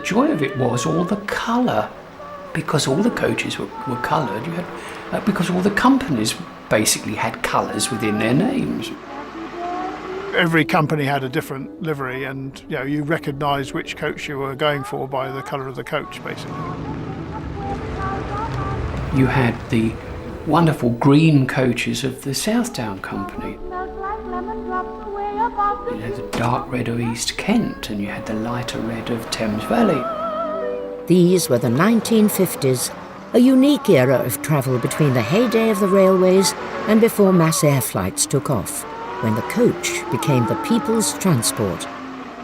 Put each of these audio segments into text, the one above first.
joy of it was all the colour, because all the coaches were coloured. You had because all the companies basically had colours within their names. Every company had a different livery, and you recognised which coach you were going for by the colour of the coach, basically. You had the wonderful green coaches of the Southdown Company. You had the dark red of East Kent, and you had the lighter red of Thames Valley. These were the 1950s, a unique era of travel between the heyday of the railways and before mass air flights took off, when the coach became the people's transport.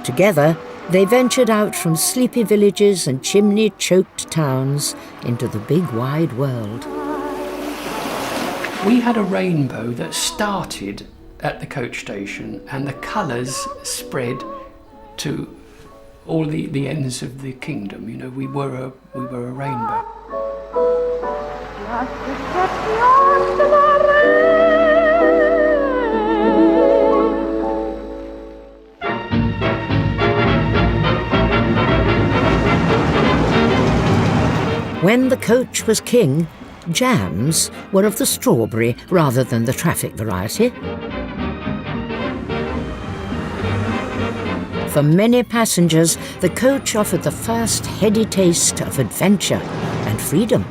Together, they ventured out from sleepy villages and chimney-choked towns into the big wide world. We had a rainbow that started at the coach station, and the colours spread to all the ends of the kingdom. We were a rainbow. When the coach was king, jams were of the strawberry rather than the traffic variety. For many passengers, the coach offered the first heady taste of adventure and freedom.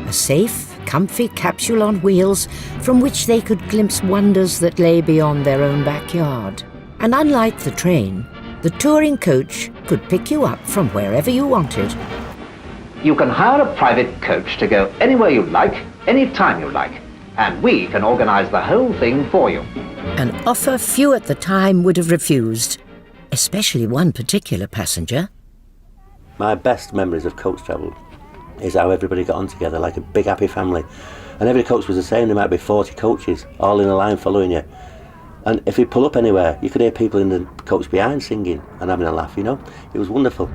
A safe, comfy capsule on wheels from which they could glimpse wonders that lay beyond their own backyard. And unlike the train, the touring coach could pick you up from wherever you wanted. You can hire a private coach to go anywhere you like, any time you like, and we can organise the whole thing for you. An offer few at the time would have refused, especially one particular passenger. My best memories of coach travel is how everybody got on together like a big happy family. And every coach was the same. There might be 40 coaches, all in a line following you. And if you pull up anywhere, you could hear people in the coach behind singing and having a laugh, It was wonderful.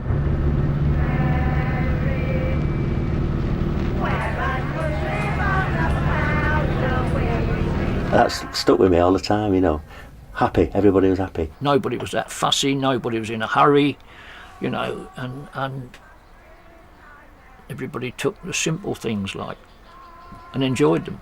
That's stuck with me all the time, Happy, everybody was happy. Nobody was that fussy, nobody was in a hurry, and everybody took the simple things and enjoyed them.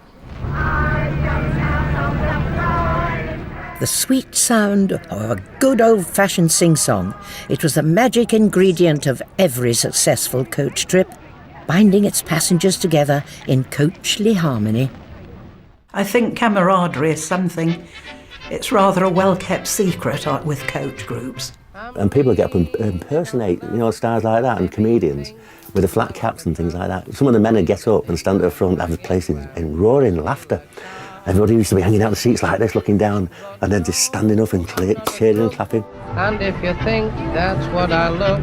The sweet sound of a good old-fashioned sing-song. It was the magic ingredient of every successful coach trip, binding its passengers together in coachly harmony. I think camaraderie is something, it's rather a well-kept secret with coach groups. And people get up and impersonate, stars like that, and comedians with the flat caps and things like that. Some of the men would get up and stand at the front and have the place in roaring laughter. Everybody used to be hanging out the seats like this, looking down, and then just standing up and cheering and clapping. And if you think that's what I look,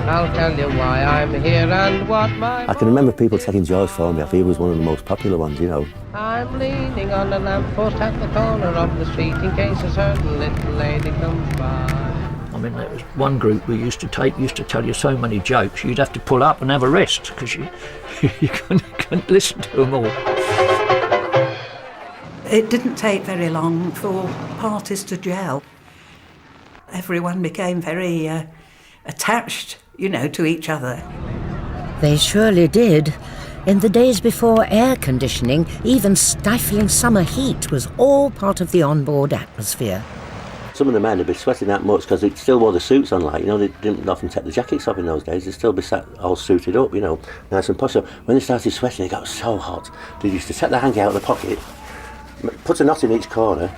I'll tell you why I'm here and what my... I can remember people taking George Formby off. He was one of the most popular ones, I'm leaning on a lamppost at the corner of the street in case a certain little lady comes by. There was one group we used to tell you so many jokes, you'd have to pull up and have a rest because you couldn't listen to them all. It didn't take very long for parties to gel. Everyone became very attached, to each other. They surely did. In the days before air conditioning, even stifling summer heat was all part of the onboard atmosphere. Some of the men would be sweating that much because they still wore the suits on, they didn't often take the jackets off in those days. They'd still be sat all suited up, nice and posh. So when they started sweating, they got so hot. They used to take their hanky out of the pocket, put a knot in each corner,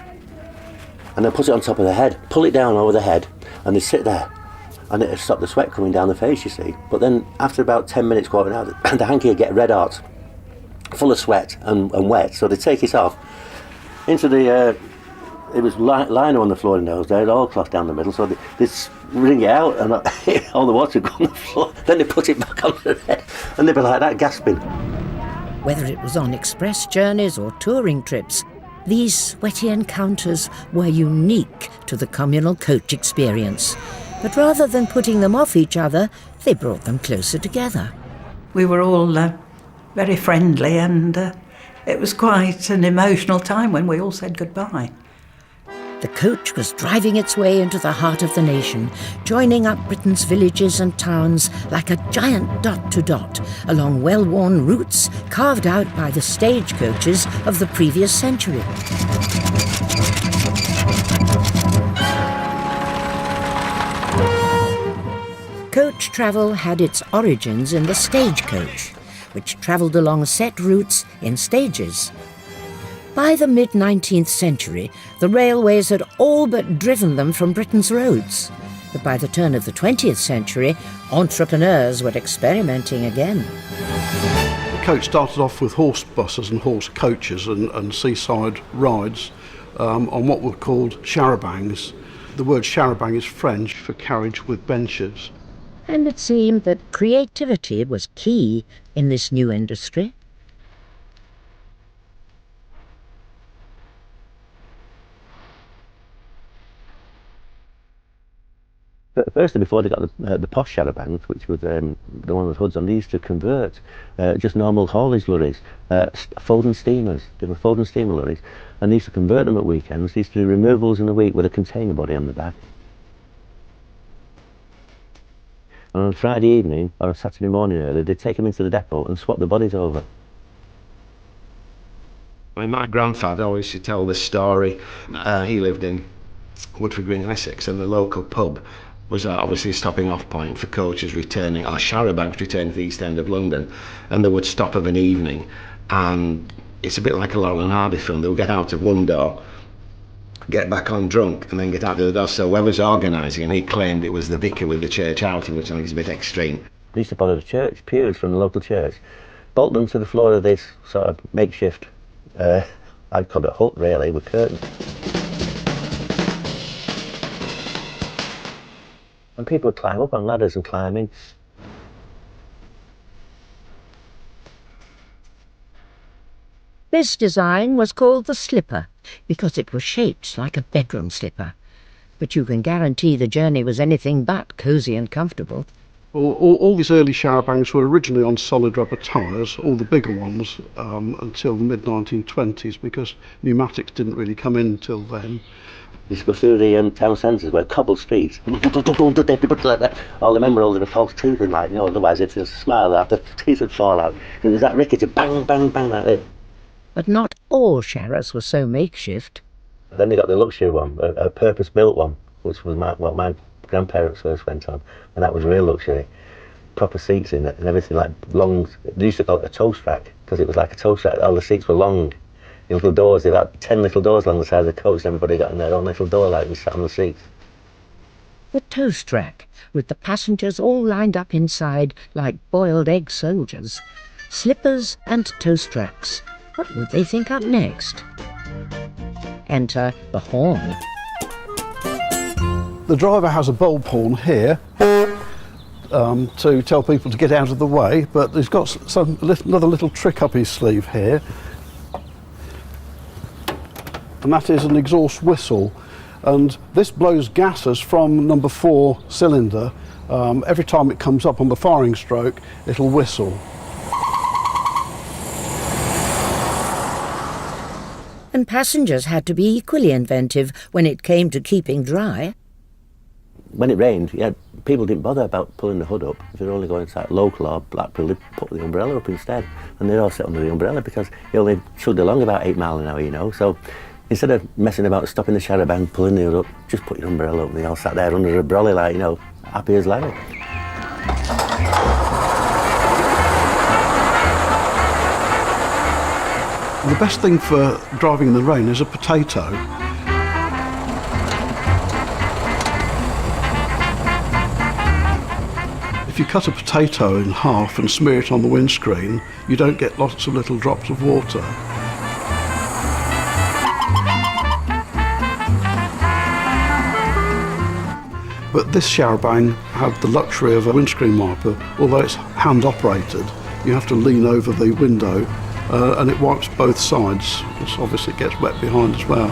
and then put it on top of the head, pull it down over the head, and they'd sit there. And it'd stop the sweat coming down the face, you see. But then after about 10 minutes going out, the hanky would get red hot, full of sweat and wet, so they'd take it off into the... it was lino on the floor in those days, all cloth down the middle, so they'd wring it out and all the water would go on the floor. Then they'd put it back on their head and they'd be like that, gasping. Whether it was on express journeys or touring trips, these sweaty encounters were unique to the communal coach experience. But rather than putting them off each other, they brought them closer together. We were all very friendly, and it was quite an emotional time when we all said goodbye. The coach was driving its way into the heart of the nation, joining up Britain's villages and towns like a giant dot to dot along well-worn routes carved out by the stagecoaches of the previous century. Coach travel had its origins in the stagecoach, which travelled along set routes in stages. By the mid-19th century, the railways had all but driven them from Britain's roads. But by the turn of the 20th century, entrepreneurs were experimenting again. The coach started off with horse buses and horse coaches and seaside rides on what were called charabancs. The word charabang is French for carriage with benches. And it seemed that creativity was key in this new industry. But firstly, before they got the posh charabancs, which was the one with hoods on, they used to convert just normal haulage lorries, folding steamers. They were folding steamer lorries, and they used to convert them at weekends. They used to do removals in a week with a container body on the back. And on Friday evening or a Saturday morning early, they'd take them into the depot and swap the bodies over. I mean, my grandfather always used to tell this story. He lived in Woodford Green, Essex, and the local pub was obviously a stopping off point for coaches returning, or charabancs returning to the East End of London, and they would stop of an evening, and it's a bit like a Laurel and Hardy film. They would get out of one door, get back on drunk, and then get out the other door. So whoever's organising, and he claimed it was the vicar with the church outing, which I think is a bit extreme. They used to borrow the church pews from the local church, bolt them to the floor of this sort of makeshift, I'd call it a hut really, with curtains. And people would climb up on ladders and climb in. This design was called the slipper because it was shaped like a bedroom slipper. But you can guarantee the journey was anything but cosy and comfortable. All these early charabancs were originally on solid rubber tyres, all the bigger ones, until the mid-1920s, because pneumatics didn't really come in until then. You used to go through the town centres where cobbled streets, all the men were holding a false tooth and like, you know, otherwise if they smile out, the teeth would fall out. And there's that rickety bang, bang, bang like this. But not all charas were so makeshift. Then they got the luxury one, a purpose-built one, which was what my grandparents first went on, and that was real luxury. Proper seats in it and everything, like long, they used to call it a toast rack, because it was like a toast rack. All the seats were long. The little doors, they had 10 little doors along the side of the coach, and everybody got in their own little door like and sat on the seats. The toast rack, with the passengers all lined up inside like boiled egg soldiers. Slippers and toast racks. What would they think up next? Enter the horn. The driver has a bulb horn here to tell people to get out of the way, but he's got another little trick up his sleeve here, and that is an exhaust whistle, and this blows gases from number 4 cylinder. Every time it comes up on the firing stroke, it'll whistle. And passengers had to be equally inventive when it came to keeping dry. When it rained, people didn't bother about pulling the hood up. If they were only going to local or Blackpool, they'd put the umbrella up instead. And they'd all sit under the umbrella because it only chugged along about 8 miles an hour, you know. So instead of messing about stopping the charabanc, pulling the hood up, just put your umbrella up, and they all sat there under a brolly like, you know, happy as Larry. The best thing for driving in the rain is a potato. If you cut a potato in half and smear it on the windscreen, you don't get lots of little drops of water. But this charabanc had the luxury of a windscreen wiper. Although it's hand operated, you have to lean over the window and it wipes both sides, so obviously it gets wet behind as well.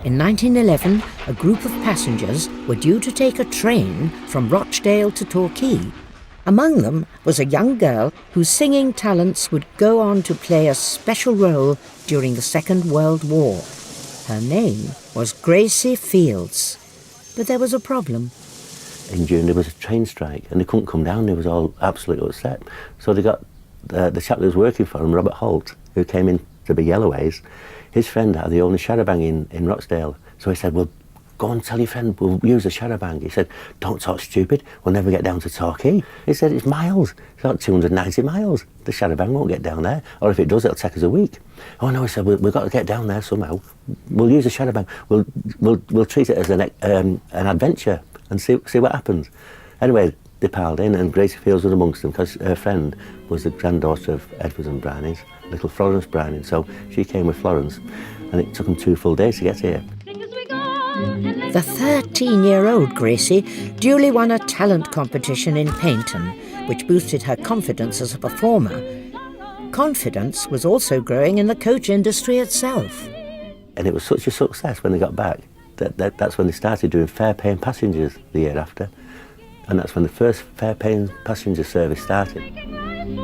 In 1911, a group of passengers were due to take a train from Rochdale to Torquay. Among them was a young girl whose singing talents would go on to play a special role during the Second World War. Her name was Gracie Fields. But there was a problem. In June there was a train strike and they couldn't come down. They was all absolutely upset. So they got the chap that was working for them, Robert Holt, who came in to be Yellowways. His friend had the only charabanc in Rochdale. So he said, well, go and tell your friend, we'll use the charabanc. He said, don't talk stupid, we'll never get down to Torquay. He said, it's miles, it's like 290 miles. The charabanc won't get down there, or if it does, it'll take us a week. Oh no, he said, we've got to get down there somehow. We'll use the charabanc, we'll treat it as an adventure and see what happens. Anyway, they piled in and Gracie Fields was amongst them because her friend was the granddaughter of Edward and Brownings, little Florence Browning, so she came with Florence and it took them 2 full days to get here. The 13-year-old Gracie duly won a talent competition in Paignton, which boosted her confidence as a performer. Confidence was also growing in the coach industry itself. And it was such a success when they got back that's when they started doing fare-paying passengers the year after. And that's when the first fare-paying passenger service started.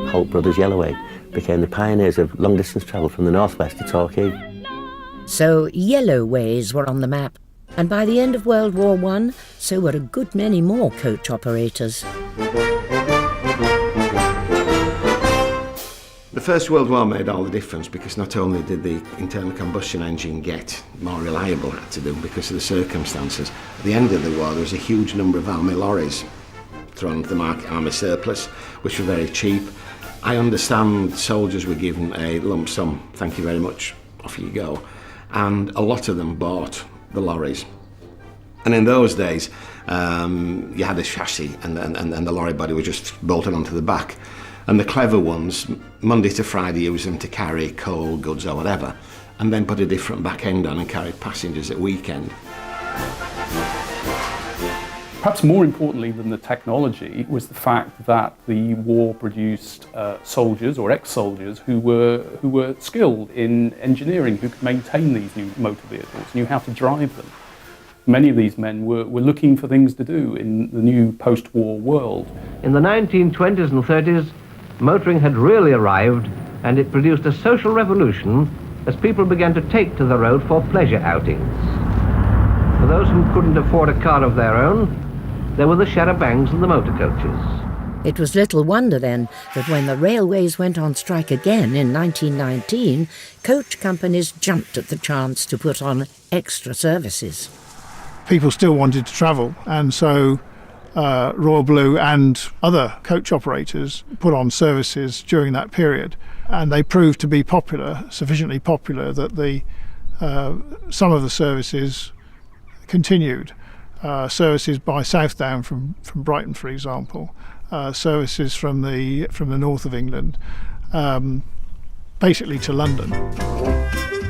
Holt Brothers Yellowway became the pioneers of long-distance travel from the northwest to Torquay. So Yellowways were on the map. And by the end of World War I, so were a good many more coach operators. The First World War made all the difference because not only did the internal combustion engine get more reliable, had to do because of the circumstances. At the end of the war, there was a huge number of army lorries thrown into the market, army surplus, which were very cheap. I understand soldiers were given a lump sum, thank you very much, off you go. And a lot of them bought the lorries. And in those days, you had a chassis and the lorry body was just bolted onto the back. And the clever ones, Monday to Friday, used them to carry coal, goods or whatever, and then put a different back end on and carried passengers at weekend. Perhaps more importantly than the technology was the fact that the war produced soldiers or ex-soldiers who were skilled in engineering, who could maintain these new motor vehicles, knew how to drive them. Many of these men were looking for things to do in the new post-war world. In the 1920s and 30s, motoring had really arrived, and it produced a social revolution as people began to take to the road for pleasure outings. For those who couldn't afford a car of their own, there were the charabancs and the motor coaches. It was little wonder then that when the railways went on strike again in 1919, coach companies jumped at the chance to put on extra services. People still wanted to travel, and so Royal Blue and other coach operators put on services during that period, and they proved to be popular, sufficiently popular that some of the services continued. Services by Southdown from Brighton, for example, services from the north of England, basically to London.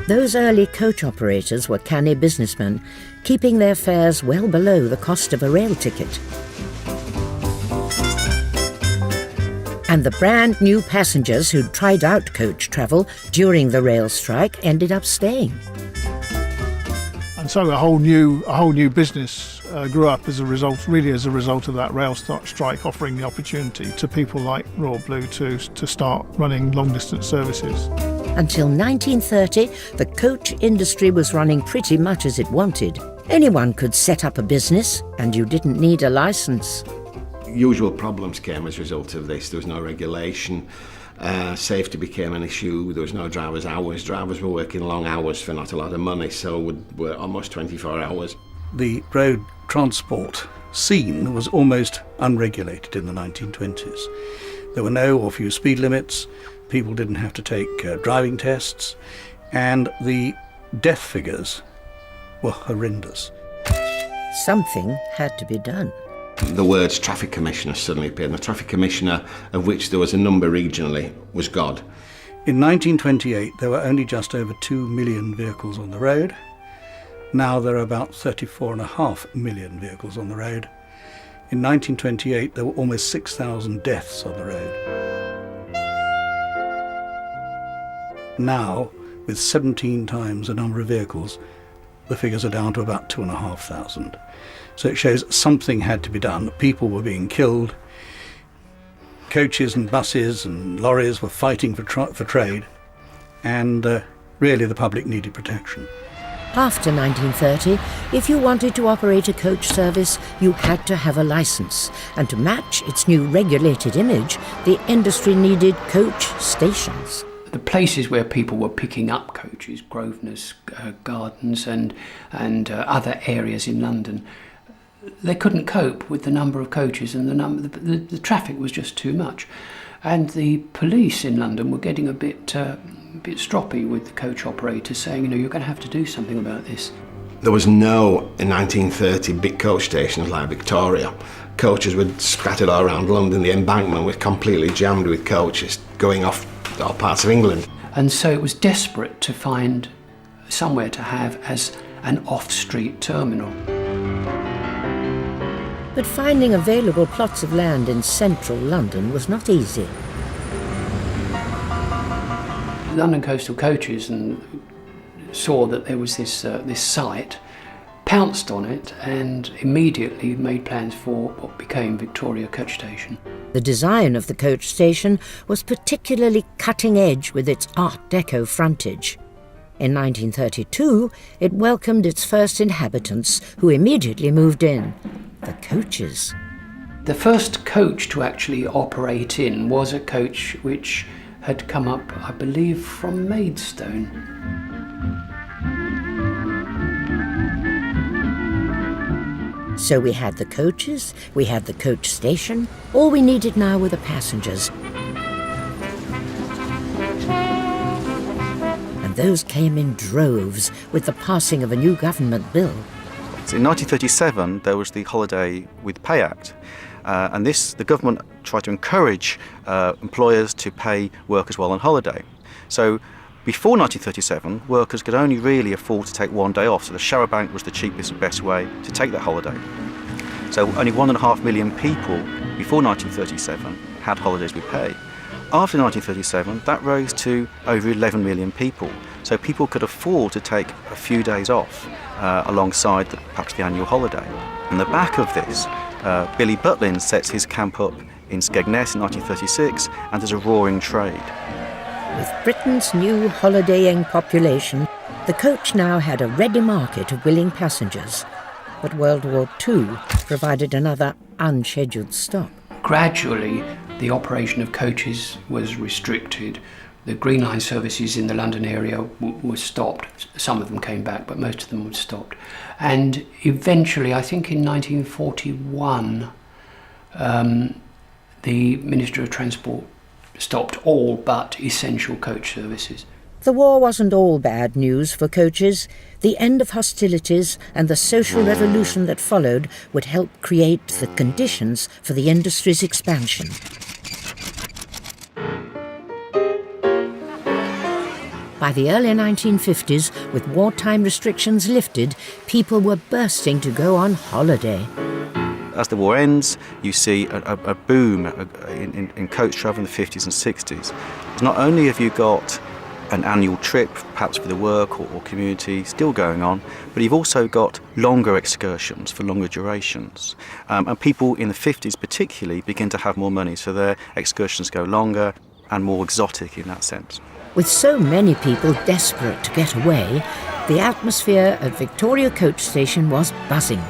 Those early coach operators were canny businessmen, keeping their fares well below the cost of a rail ticket. And the brand new passengers who'd tried out coach travel during the rail strike ended up staying. And so a whole new business grew up as a result of that rail strike, offering the opportunity to people like Royal Blue to start running long-distance services. Until 1930, the coach industry was running pretty much as it wanted. Anyone could set up a business, and you didn't need a licence. Usual problems came as a result of this. There was no regulation. Safety became an issue. There was no driver's hours. Drivers were working long hours for not a lot of money, so were almost 24 hours. The road transport scene was almost unregulated in the 1920s. There were no or few speed limits. People didn't have to take driving tests, and the death figures were horrendous. Something had to be done. The words traffic commissioner suddenly appeared, and the traffic commissioner, of which there was a number regionally, was God. In 1928, there were only just over 2 million vehicles on the road. Now there are about 34.5 million vehicles on the road. In 1928, there were almost 6,000 deaths on the road. Now, with 17 times the number of vehicles, the figures are down to about 2,500. So it shows something had to be done. People were being killed. Coaches and buses and lorries were fighting for trade, and really the public needed protection. After 1930, if you wanted to operate a coach service, you had to have a licence, and to match its new regulated image, the industry needed coach stations. The places where people were picking up coaches, Grosvenor Gardens and other areas in London, they couldn't cope with the number of coaches, and the traffic was just too much. And the police in London were getting a bit stroppy with the coach operators, saying, you're going to have to do something about this. There was no, in 1930, big coach stations like Victoria. Coaches were scattered all around London. The embankment was completely jammed with coaches going off all parts of England. And so it was desperate to find somewhere to have as an off-street terminal. But finding available plots of land in central London was not easy. London Coastal Coaches saw that there was this site, pounced on it, and immediately made plans for what became Victoria Coach Station. The design of the coach station was particularly cutting edge with its Art Deco frontage. In 1932, it welcomed its first inhabitants, who immediately moved in, the coaches. The first coach to actually operate in was a coach which had come up, I believe, from Maidstone. So we had the coaches, we had the coach station. All we needed now were the passengers. And those came in droves with the passing of a new government bill. So in 1937, there was the Holiday with Pay Act. And the government tried to encourage employers to pay workers while on holiday. So before 1937, workers could only really afford to take one day off, so the charabanc was the cheapest and best way to take that holiday. So only 1.5 million people before 1937 had holidays with pay. After 1937, that rose to over 11 million people. So people could afford to take a few days off alongside perhaps the annual holiday. On the back of this, Billy Butlin sets his camp up in Skegness in 1936, and there's a roaring trade. With Britain's new holidaying population, the coach now had a ready market of willing passengers. But World War II provided another unscheduled stop. Gradually, the operation of coaches was restricted. The Green Line services in the London area were stopped. Some of them came back, but most of them were stopped. And eventually, I think in 1941, the Ministry of Transport stopped all but essential coach services. The war wasn't all bad news for coaches. The end of hostilities and the social revolution that followed would help create the conditions for the industry's expansion. By the early 1950s, with wartime restrictions lifted, people were bursting to go on holiday. As the war ends, you see a boom in coach travel in the 50s and 60s. Not only have you got an annual trip, perhaps for the work or community, still going on, but you've also got longer excursions for longer durations. And people in the 50s particularly begin to have more money, so their excursions go longer and more exotic in that sense. With so many people desperate to get away, the atmosphere at Victoria Coach Station was buzzing.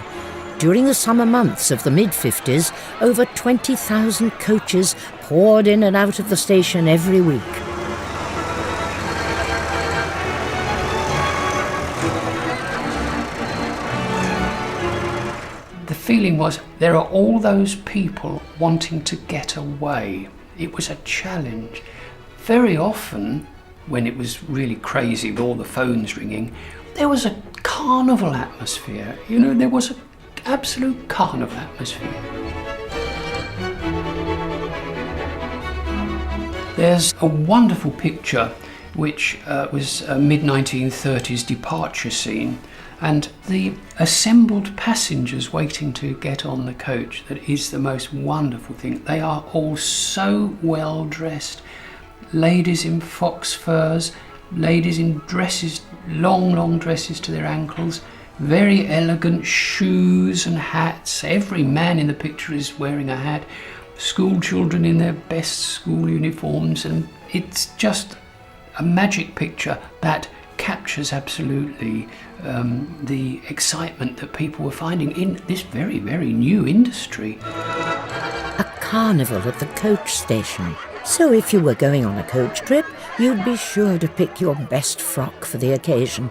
During the summer months of the mid-50s, over 20,000 coaches poured in and out of the station every week. The feeling was there are all those people wanting to get away. It was a challenge. Very often, when it was really crazy with all the phones ringing, there was a carnival atmosphere. There was an absolute carnival atmosphere. There's a wonderful picture which was a mid-1930s departure scene, and the assembled passengers waiting to get on the coach, that is the most wonderful thing. They are all so well dressed. Ladies in fox furs, ladies in dresses, long dresses to their ankles, very elegant shoes and hats. Every man in the picture is wearing a hat. School children in their best school uniforms, and it's just a magic picture that captures absolutely the excitement that people were finding in this very, very new industry. A carnival at the coach station. So if you were going on a coach trip, you'd be sure to pick your best frock for the occasion.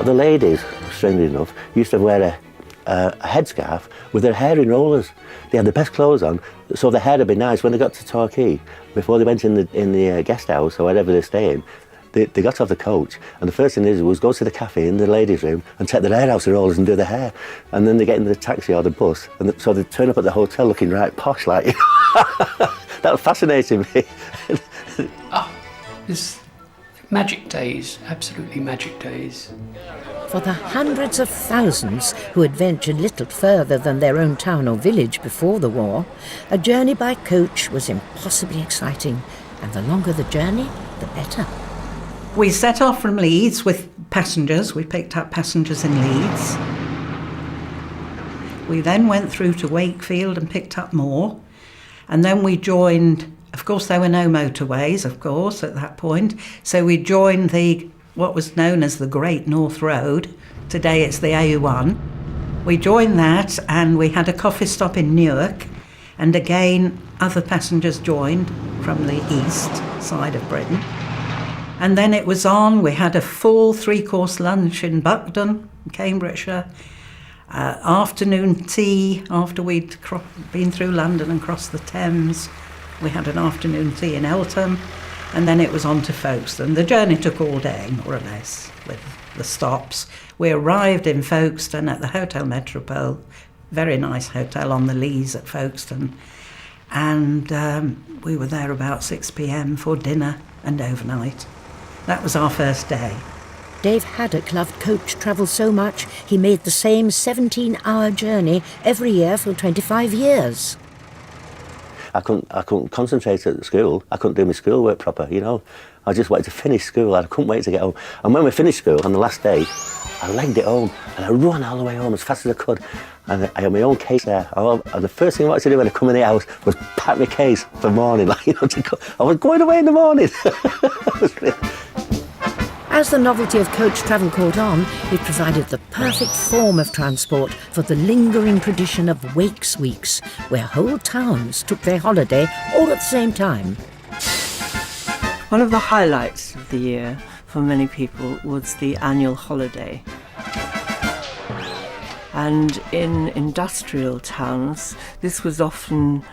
The ladies, strangely enough, used to wear a headscarf with their hair in rollers. They had the best clothes on, so their hair would be nice. When they got to Torquay, before they went in the guest house or wherever they're staying, they got off the coach, and the first thing they did was go to the cafe in the ladies' room and take their hair out of rollers and do their hair. And then they get in the taxi or the bus, and so they turn up at the hotel looking right posh, like, you know. That was fascinating me. This magic days, absolutely magic days. For the hundreds of thousands who had ventured little further than their own town or village before the war, a journey by coach was impossibly exciting, and the longer the journey, the better. We set off from Leeds with passengers. We picked up passengers in Leeds. We then went through to Wakefield and picked up more. And then we joined, of course there were no motorways, of course, at that point. So we joined what was known as the Great North Road. Today it's the A1. We joined that and we had a coffee stop in Newark. And again, other passengers joined from the east side of Britain. And then it was on. We had a full 3-course lunch in Buckden, Cambridgeshire. Afternoon tea after we'd been through London and crossed the Thames. We had an afternoon tea in Eltham, and then it was on to Folkestone. The journey took all day, more or less, with the stops. We arrived in Folkestone at the Hotel Metropole, very nice hotel on the Lees at Folkestone, and we were there about 6 p.m. for dinner and overnight. That was our first day. Dave Haddock loved coach travel so much he made the same 17-hour journey every year for 25 years. I couldn't concentrate at school. I couldn't do my schoolwork proper, you know. I just wanted to finish school. I couldn't wait to get home. And when we finished school on the last day, I legged it home and I ran all the way home as fast as I could. And I had my own case there. And the first thing I wanted to do when I come in the house was pack my case for morning. Like, you know, I was going away in the morning. As the novelty of coach travel caught on, it provided the perfect form of transport for the lingering tradition of Wakes Weeks, where whole towns took their holiday all at the same time. One of the highlights of the year for many people was the annual holiday. And in industrial towns, this was often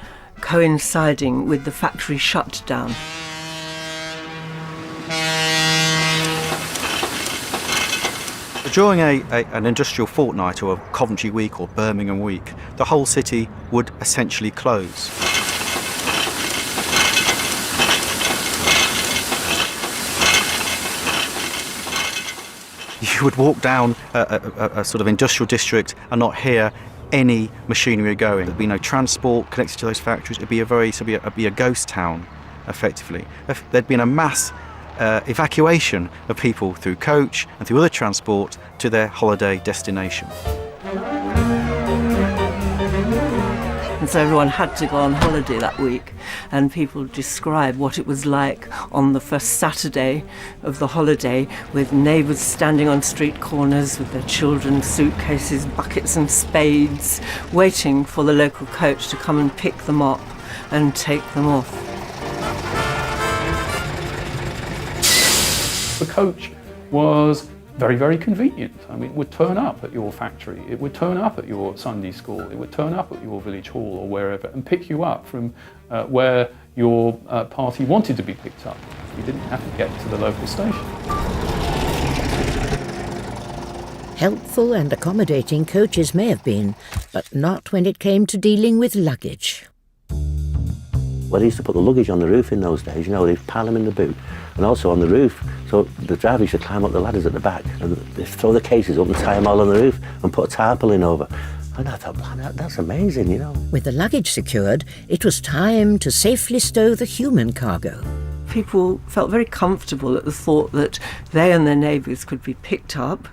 coinciding with the factory shutdown. During an industrial fortnight or a Coventry week or Birmingham week, the whole city would essentially close. You would walk down a sort of industrial district and not hear any machinery going. There'd be no transport connected to those factories. It'd be a ghost town, effectively. There'd been a mass evacuation of people through coach and through other transport to their holiday destination. And so everyone had to go on holiday that week, and people describe what it was like on the first Saturday of the holiday, with neighbours standing on street corners with their children, suitcases, buckets and spades, waiting for the local coach to come and pick them up and take them off. The coach was very, very convenient. I mean, it would turn up at your factory, it would turn up at your Sunday school, it would turn up at your village hall or wherever and pick you up from where your party wanted to be picked up. You didn't have to get to the local station. Helpful and accommodating coaches may have been, but not when it came to dealing with luggage. Well, they used to put the luggage on the roof in those days, you know, they'd pile them in the boot and also on the roof. So the driver used to climb up the ladders at the back and they'd throw the cases up and tie them all on the roof and put a tarpaulin over. And I thought, man, that's amazing, you know. With the luggage secured, it was time to safely stow the human cargo. People felt very comfortable at the thought that they and their neighbours could be picked up.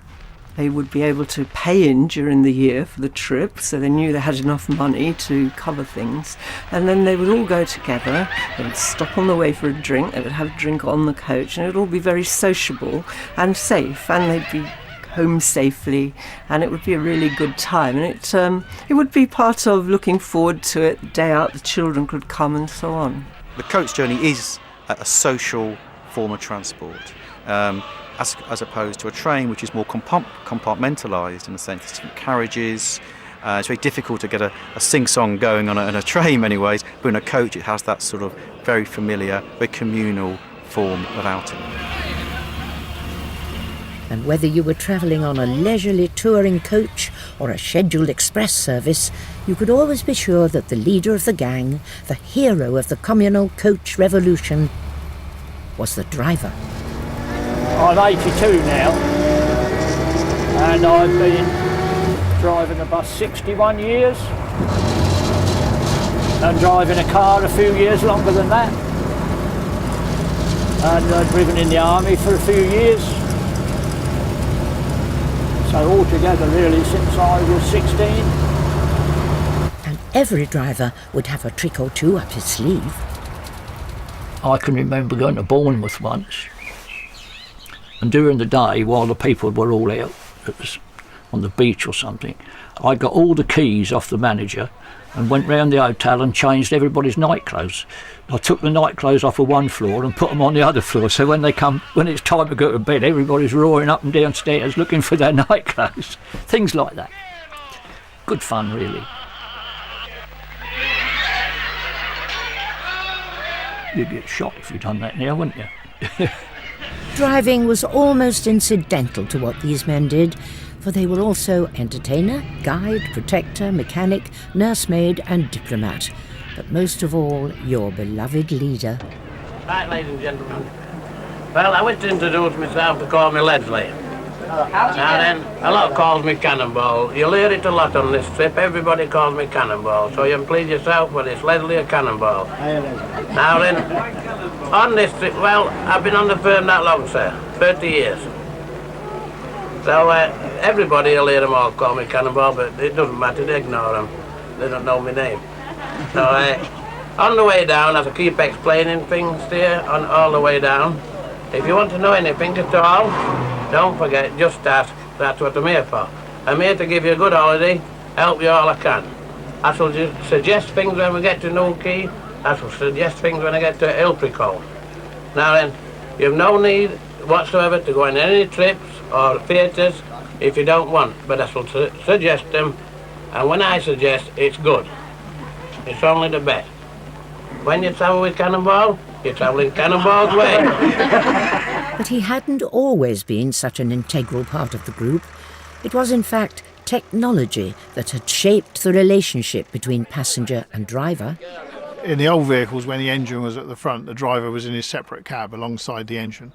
they would be able to pay in during the year for the trip, so they knew they had enough money to cover things. And then they would all go together, they would stop on the way for a drink, they would have a drink on the coach, and it would all be very sociable and safe, and they'd be home safely, and it would be a really good time. And it would be part of looking forward to it, the day out the children could come and so on. The coach journey is a social form of transport, as opposed to a train, which is more compartmentalised in the sense there's different carriages. It's very difficult to get a sing-song going on a train many ways, but in a coach it has that sort of very familiar, very communal form of outing. And whether you were travelling on a leisurely touring coach or a scheduled express service, you could always be sure that the leader of the gang, the hero of the communal coach revolution, was the driver. I'm 82 now, and I've been driving a bus 61 years, and driving a car a few years longer than that, and I've driven in the army for a few years. So altogether really since I was 16. And every driver would have a trick or two up his sleeve. I can remember going to Bournemouth once, and during the day while the people were all out on the beach or something, I got all the keys off the manager and went round the hotel and changed everybody's night clothes. I took the night clothes off of one floor and put them on the other floor, so when it's time to go to bed, everybody's roaring up and downstairs looking for their night clothes. Things like that. Good fun, really. You'd get shot if you'd done that now, wouldn't you? Driving was almost incidental to what these men did, for they were also entertainer, guide, protector, mechanic, nursemaid and diplomat. But most of all, your beloved leader. Right, ladies and gentlemen. Well, I wish to introduce myself to call me Leslie. Now then, a lot calls me Cannonball. You'll hear it a lot on this trip. Everybody calls me Cannonball, so you can please yourself, but it's Leslie or Cannonball. Now then, on this trip, well, I've been on the firm that long, sir, 30 years. So everybody will hear them all call me Cannonball, but it doesn't matter, they ignore them. They don't know my name. So on the way down, I have to keep explaining things to you on all the way down. If you want to know anything at all, don't forget, just ask. That's what I'm here for. I'm here to give you a good holiday, help you all I can. I shall suggest things when we get to Newquay. I shall suggest things when I get to Ilfracombe. Now then, you've no need whatsoever to go on any trips or theatres if you don't want, but I shall suggest them, and when I suggest, it's good. It's only the best. When you travel with Cannonball, you're travelling Cannonball's way. But he hadn't always been such an integral part of the group. It was, in fact, technology that had shaped the relationship between passenger and driver. In the old vehicles, when the engine was at the front, the driver was in his separate cab alongside the engine.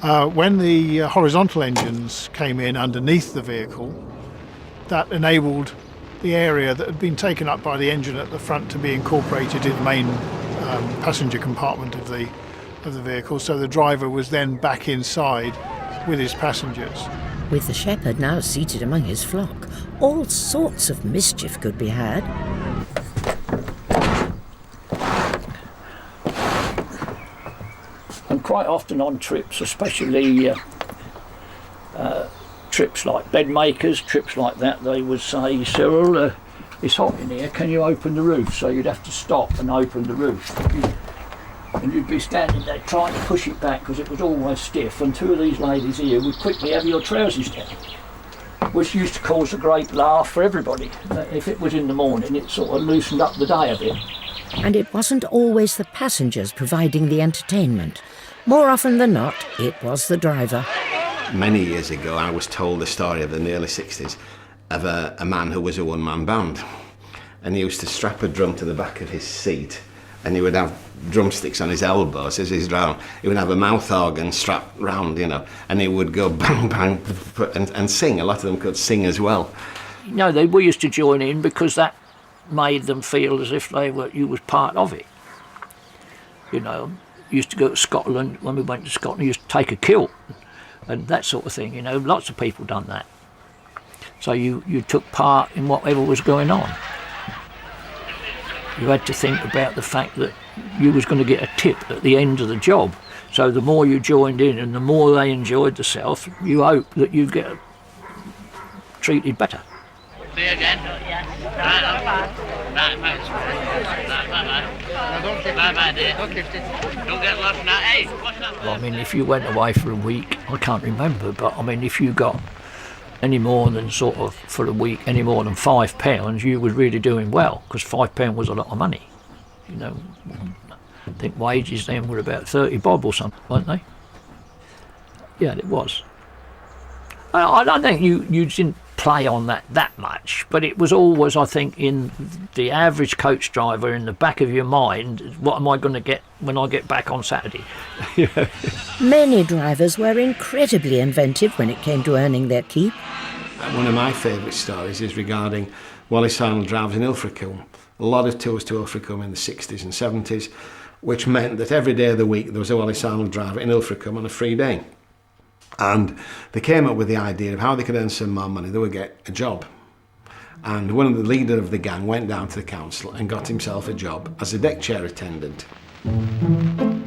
When the horizontal engines came in underneath the vehicle, that enabled the area that had been taken up by the engine at the front to be incorporated in the main passenger compartment of the vehicle, so the driver was then back inside with his passengers. With the shepherd now seated among his flock, all sorts of mischief could be had. And quite often on trips, especially trips like bed makers, trips like that, they would say, Cyril, it's hot in here, can you open the roof? So you'd have to stop and open the roof. And you'd be standing there trying to push it back because it was always stiff, and two of these ladies here would quickly have your trousers down, which used to cause a great laugh for everybody. If it was in the morning, it sort of loosened up the day a bit. And it wasn't always the passengers providing the entertainment. More often than not, it was the driver. Many years ago, I was told the story of in the early 60s of a man who was a one-man band. And he used to strap a drum to the back of his seat, and he would have drumsticks on his elbows as he's round. He would have a mouth organ strapped round, you know, and he would go bang, bang, and sing. A lot of them could sing as well. No, we used to join in because that made them feel as if you was part of it. You know, used to go to Scotland. When we went to Scotland, we used to take a kilt and that sort of thing. You know, lots of people done that. So you took part in whatever was going on. You had to think about the fact that you was going to get a tip at the end of the job. So the more you joined in and the more they enjoyed themselves, you hope that you'd get treated better. See you again. Bye-bye, dear. Don't get lost now. Hey, what's that? Well, I mean, if you went away for a week, I can't remember, but I mean, if you got any more than sort of for a week, any more than £5, you was really doing well, because £5 was a lot of money. You know, I think wages then were about 30 bob or something, weren't they? Yeah, it was. I don't think you didn't play on that much, but it was always, I think, in the average coach driver in the back of your mind, what am I going to get when I get back on Saturday? You know? Many drivers were incredibly inventive when it came to earning their keep. One of my favourite stories is regarding Wallace Arnold drivers in Ilfracombe. A lot of tours to Ilfracombe in the 60s and 70s, which meant that every day of the week there was a Wallace Arnold driver in Ilfracombe on a free day. And they came up with the idea of how they could earn some more money. They would get a job. And one of the leader of the gang went down to the council and got himself a job as a deck chair attendant.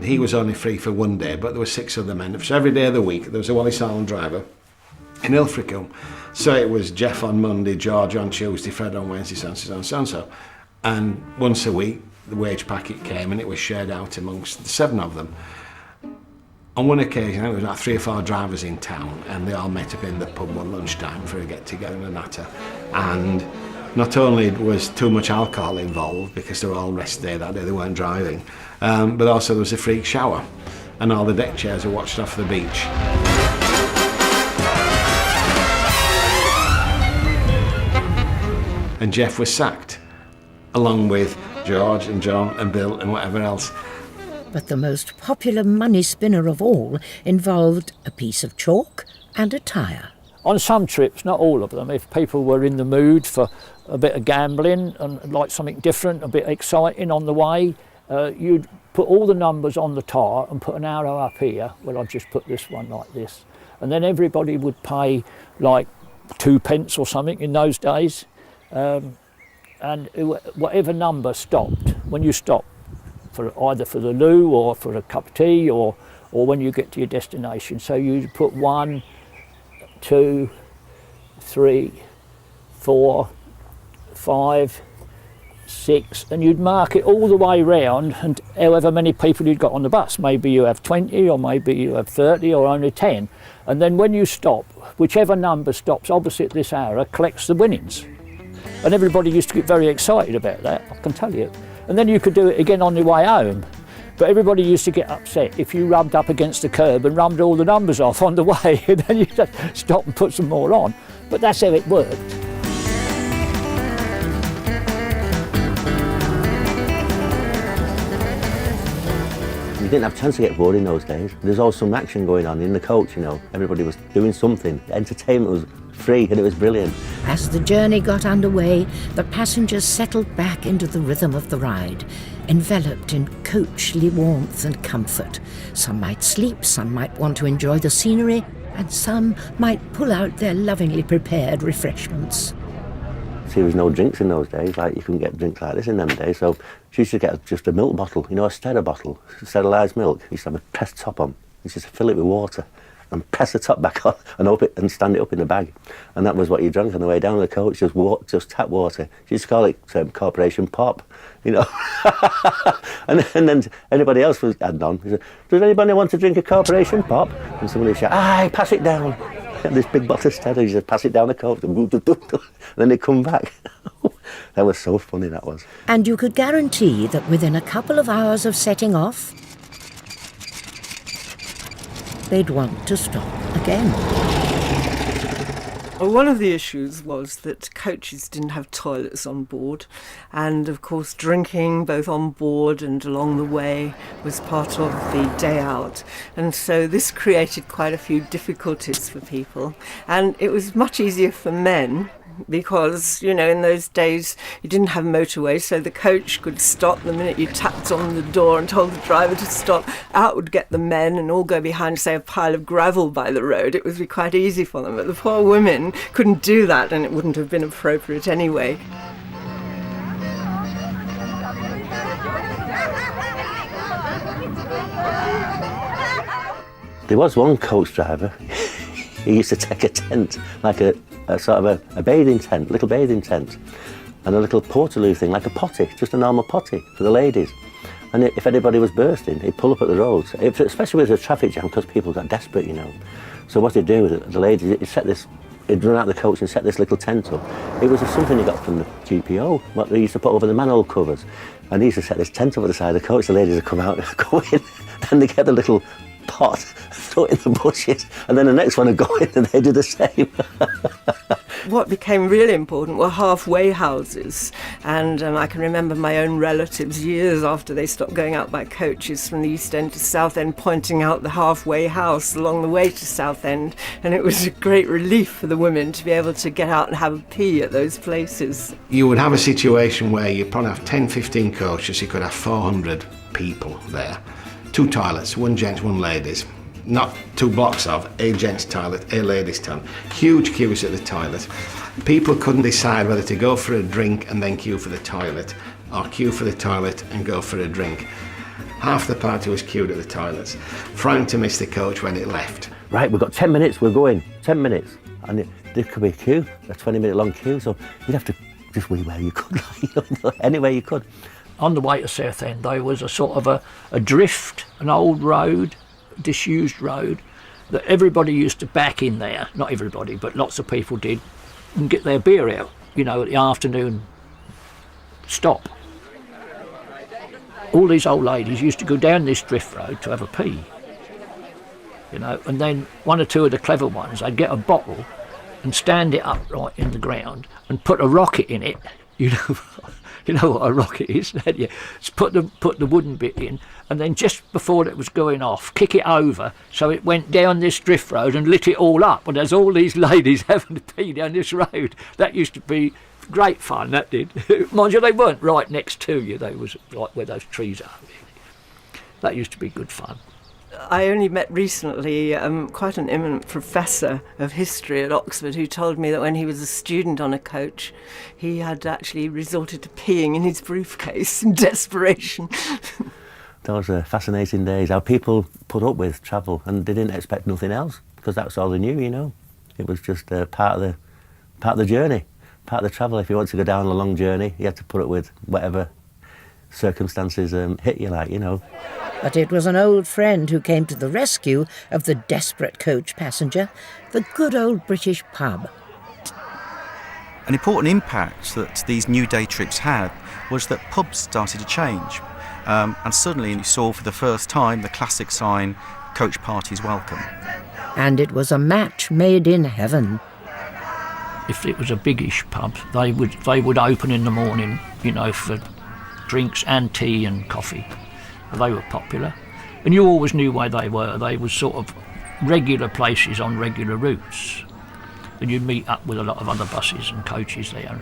He was only free for one day, but there were 6 other men. So every day of the week there was a Wallace Arnold driver in Ilfracombe. So it was Jeff on Monday, George on Tuesday, Fred on Wednesday, so. And once a week the wage packet came and it was shared out amongst the 7 of them. On one occasion, there was about 3 or 4 drivers in town, and they all met up in the pub one lunchtime for a get-together and a natter. And not only was too much alcohol involved, because they were all rest day that day, they weren't driving, but also there was a freak shower, and all the deck chairs were watched off the beach. And Jeff was sacked, along with George and John and Bill and whatever else. But the most popular money spinner of all involved a piece of chalk and a tyre. On some trips, not all of them, if people were in the mood for a bit of gambling and like something different, a bit exciting on the way, you'd put all the numbers on the tyre and put an arrow up here. Well, I'd just put this one like this. And then everybody would pay like 2p or something in those days. And whatever number stopped, when you stopped, either for the loo or for a cup of tea or when you get to your destination. So you put 1, 2, 3, 4, 5, 6, and you'd mark it all the way round, and however many people you'd got on the bus. Maybe you have 20 or maybe you have 30 or only 10. And then when you stop, whichever number stops opposite this arrow collects the winnings. And everybody used to get very excited about that, I can tell you. And then you could do it again on your way home. But everybody used to get upset if you rubbed up against the curb and rubbed all the numbers off on the way, and then you just stop and put some more on. But that's how it worked. You didn't have a chance to get bored in those days. There's always some action going on in the coach, you know. Everybody was doing something. Entertainment was free and it was brilliant. As the journey got underway, the passengers settled back into the rhythm of the ride, enveloped in coachly warmth and comfort. Some might sleep, some might want to enjoy the scenery, and some might pull out their lovingly prepared refreshments. See, there was no drinks in those days, like you couldn't get drinks like this in them days, so she used to get just a milk bottle, you know, a Stella bottle, sterilised milk. She used to have a pressed top on, she used to fill it with water and press the top back on and open it and stand it up in the bag. And that was what you drank on the way down the coach, just tap water. She used to call it Corporation Pop, you know. and then anybody else was adding on. She said, does anybody want to drink a Corporation Pop? And somebody would shout, aye, pass it down. This big bottle of Stella, you just pass it down the coach, and then they come back. That was so funny, that was. And you could guarantee that within a couple of hours of setting off, they'd want to stop again. Well, one of the issues was that coaches didn't have toilets on board, and of course drinking both on board and along the way was part of the day out, and so this created quite a few difficulties for people. And it was much easier for men because, you know, in those days you didn't have motorways, so the coach could stop the minute you tapped on the door and told the driver to stop. Out would get the men and all go behind, say, a pile of gravel by the road. It would be quite easy for them, but the poor women couldn't do that, and it wouldn't have been appropriate anyway. There was one coach driver. He used to take a tent, like a sort of a bathing tent, little bathing tent, and a little portaloo thing, like a potty, just a normal potty for the ladies. And if anybody was bursting, he'd pull up at the roads, especially with the traffic jam, because people got desperate, you know. So what he'd do with the ladies, he'd run out the coach and set this little tent up. It was something he got from the GPO, what they used to put over the manhole covers. And he used to set this tent up at the side of the coach. The ladies would come out and go in, and they get the little pot, throw it in the bushes, and then the next one would go in and they do the same. What became really important were halfway houses, and I can remember my own relatives years after they stopped going out by coaches from the East End to Southend pointing out the halfway house along the way to Southend, and it was a great relief for the women to be able to get out and have a pee at those places. You would have a situation where you'd probably have 10, 15 coaches, you could have 400 people there. 2 toilets, 1 gents, 1 ladies. Not 2 blocks of a gents toilet, a ladies toilet. Huge queues at the toilet. People couldn't decide whether to go for a drink and then queue for the toilet, or queue for the toilet and go for a drink. Half the party was queued at the toilets, frightened to miss the coach when it left. Right, we've got 10 minutes, we're going, 10 minutes. And there could be a queue, a 20-minute long queue, so you'd have to just wee where you could, anywhere you could. On the way to Southend, there was a sort of a drift, an old road, disused road, that everybody used to back in there. Not everybody, but lots of people did, and get their beer out, you know, at the afternoon stop. All these old ladies used to go down this drift road to have a pee, you know, and then 1 or 2 of the clever ones, they'd get a bottle and stand it upright in the ground and put a rocket in it, you know. You know what a rocket is, don't you? Just put the wooden bit in, and then just before it was going off, kick it over so it went down this drift road and lit it all up. And there's all these ladies having to pee down this road. That used to be great fun, that did. Mind you, they weren't right next to you. They was like where those trees are, really. That used to be good fun. I only met recently quite an eminent professor of history at Oxford who told me that when he was a student on a coach, he had actually resorted to peeing in his briefcase in desperation. Those are fascinating days, how people put up with travel and they didn't expect nothing else, because that's all they knew, you know. It was just part of the journey, part of the travel. If you want to go down a long journey, you had to put up with whatever circumstances hit you, like, you know. But it was an old friend who came to the rescue of the desperate coach passenger, the good old British pub. An important impact that these New Day trips had was that pubs started to change. And suddenly you saw for the first time the classic sign, "Coach parties welcome." And it was a match made in heaven. If it was a biggish pub, they would open in the morning, you know, for drinks and tea and coffee. They were popular, and you always knew where they were. They were sort of regular places on regular routes, and you'd meet up with a lot of other buses and coaches there.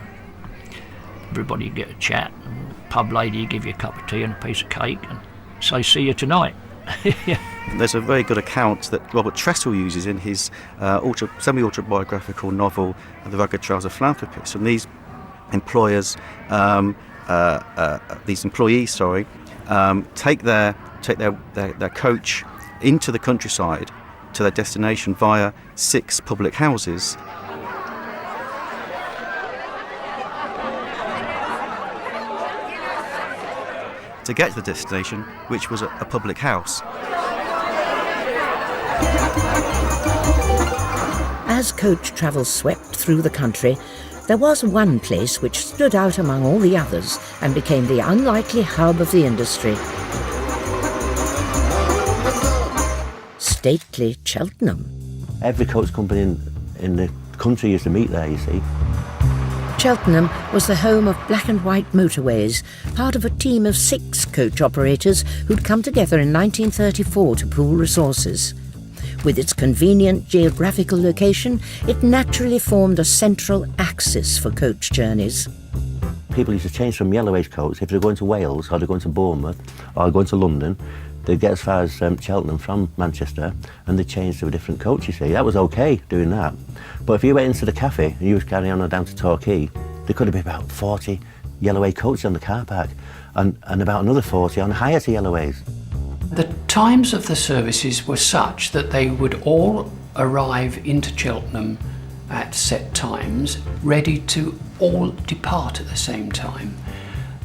Everybody would get a chat, and the pub lady would give you a cup of tea and a piece of cake and say, "See you tonight." Yeah. There's a very good account that Robert Tressel uses in his semi-autobiographical novel, The Rugged Trouser Philanthropist. And these employees, take their coach into the countryside to their destination via 6 public houses. To get to the destination, which was a public house. As coach travel swept through the country, there was one place which stood out among all the others and became the unlikely hub of the industry. Stately Cheltenham. Every coach company in the country used to meet there, you see. Cheltenham was the home of Black and White Motorways, part of a team of 6 coach operators who'd come together in 1934 to pool resources. With its convenient geographical location, it naturally formed a central axis for coach journeys. People used to change from Yellowways coach if they're going to Wales or they're going to Bournemouth or going to London. They'd get as far as Cheltenham from Manchester and they'd change to a different coach, you see. That was okay doing that. But if you went into the cafe and you was carrying on down to Torquay, there could have been about 40 Yellowway coaches on the car park and about another 40 on hire to Yellowways. The times of the services were such that they would all arrive into Cheltenham at set times, ready to all depart at the same time.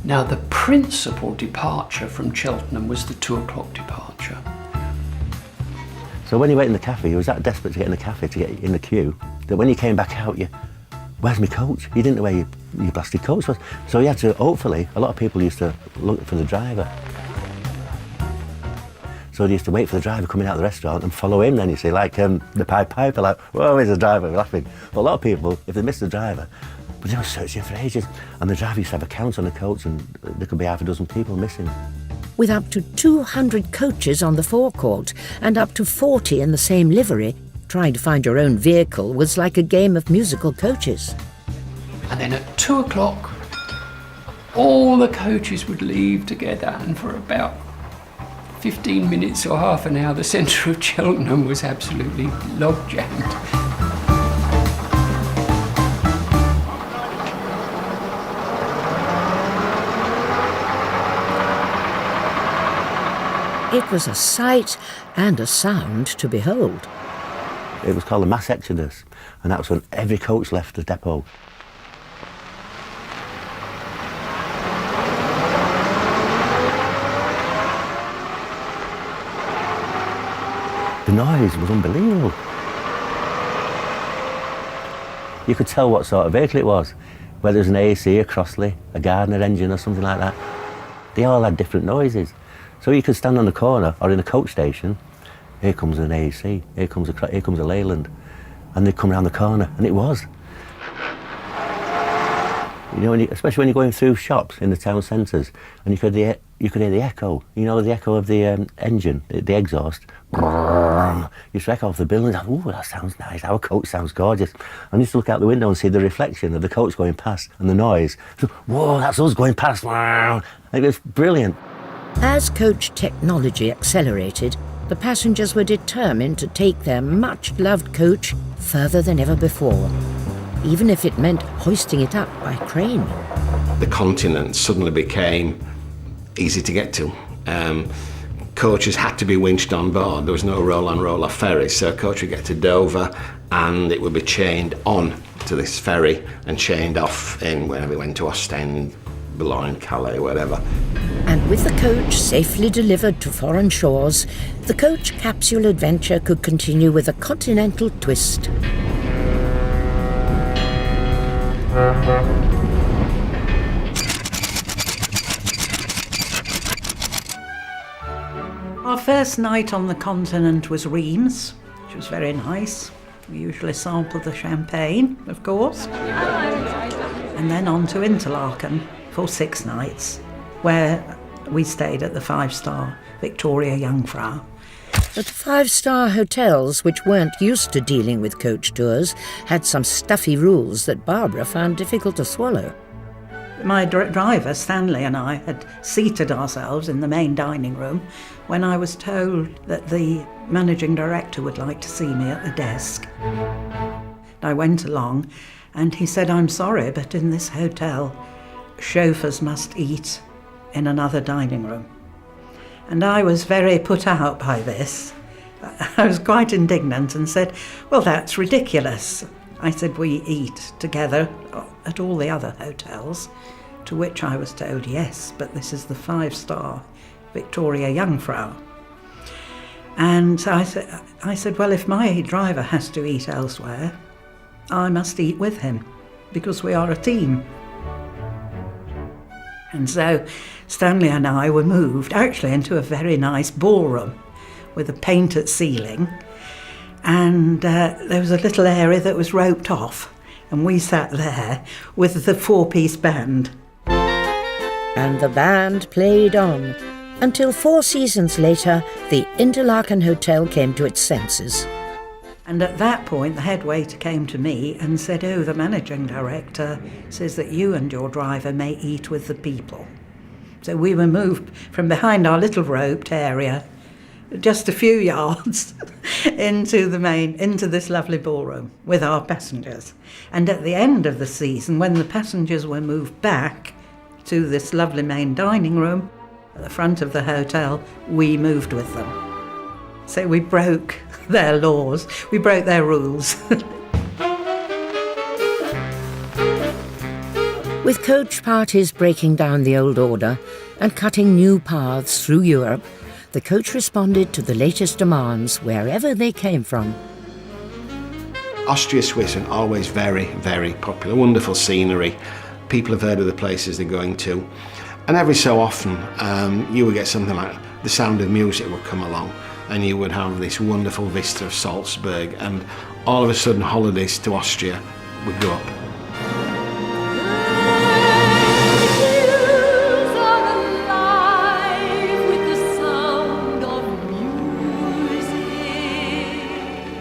Now, the principal departure from Cheltenham was the 2 o'clock departure. So when you went in the cafe, you was that desperate to get in the cafe, to get in the queue, that when you came back out, where's my coach? You didn't know where your blasted coach was. So you had to, hopefully, a lot of people used to look for the driver. So they used to wait for the driver coming out of the restaurant and follow him then, you see, like the Pied Piper, like, whoa, here's the driver, laughing. But a lot of people, if they missed the driver, but they were searching for ages. And the driver used to have a count on the coach and there could be half a dozen people missing. With up to 200 coaches on the forecourt and up to 40 in the same livery, trying to find your own vehicle was like a game of musical coaches. And then at 2 o'clock, all the coaches would leave together, and for about 15 minutes or half an hour, the centre of Cheltenham was absolutely log-jammed. It was a sight and a sound to behold. It was called the mass exodus, and that was when every coach left the depot. The noise was unbelievable. You could tell what sort of vehicle it was, whether it was an AC, a Crossley, a Gardner engine or something like that. They all had different noises. So you could stand on the corner or in a coach station, here comes an AC, here comes a Leyland, and they'd come around the corner, and it was. You know, especially when you're going through shops in the town centres, and you could hear the echo. You know, the echo of the engine, the exhaust. You used to echo off the building. Oh, that sounds nice. Our coach sounds gorgeous. And you used to look out the window and see the reflection of the coach going past and the noise. So, whoa, that's us going past. It was brilliant. As coach technology accelerated, the passengers were determined to take their much-loved coach further than ever before, even if it meant hoisting it up by crane. The continent suddenly became easy to get to. Coaches had to be winched on board. There was no roll-on, roll-off ferry, so a coach would get to Dover and it would be chained on to this ferry and chained off in wherever it went to Ostend, Boulogne, Calais, whatever. And with the coach safely delivered to foreign shores, the coach capsule adventure could continue with a continental twist. Our first night on the continent was Reims, which was very nice. We usually sample the champagne, of course. And then on to Interlaken for 6 nights, where we stayed at the 5-star Victoria Jungfrau. But 5-star hotels, which weren't used to dealing with coach tours, had some stuffy rules that Barbara found difficult to swallow. My driver, Stanley, and I had seated ourselves in the main dining room when I was told that the managing director would like to see me at the desk. I went along and he said, "I'm sorry, but in this hotel, chauffeurs must eat in another dining room." And I was very put out by this. I was quite indignant and said, "Well, that's ridiculous." I said, "We eat together at all the other hotels," to which I was told, "Yes, but this is the 5-star Victoria Jungfrau." And I said, "Well, if my driver has to eat elsewhere, I must eat with him, because we are a team." And so Stanley and I were moved actually into a very nice ballroom with a painted ceiling, and there was a little area that was roped off, and we sat there with the 4-piece band. And the band played on, until 4 seasons later, the Interlaken Hotel came to its senses. And at that point, the head waiter came to me and said, "Oh, the managing director says that you and your driver may eat with the people." So we were moved from behind our little roped area, just a few yards, into this lovely ballroom with our passengers. And at the end of the season, when the passengers were moved back to this lovely main dining room at the front of the hotel, we moved with them. So we broke their laws, we broke their rules. With coach parties breaking down the old order and cutting new paths through Europe, the coach responded to the latest demands wherever they came from. Austria, Swiss are always very, very popular. Wonderful scenery. People have heard of the places they're going to. And every so often, you would get something like The Sound of Music would come along, and you would have this wonderful vista of Salzburg, and all of a sudden holidays to Austria would go up.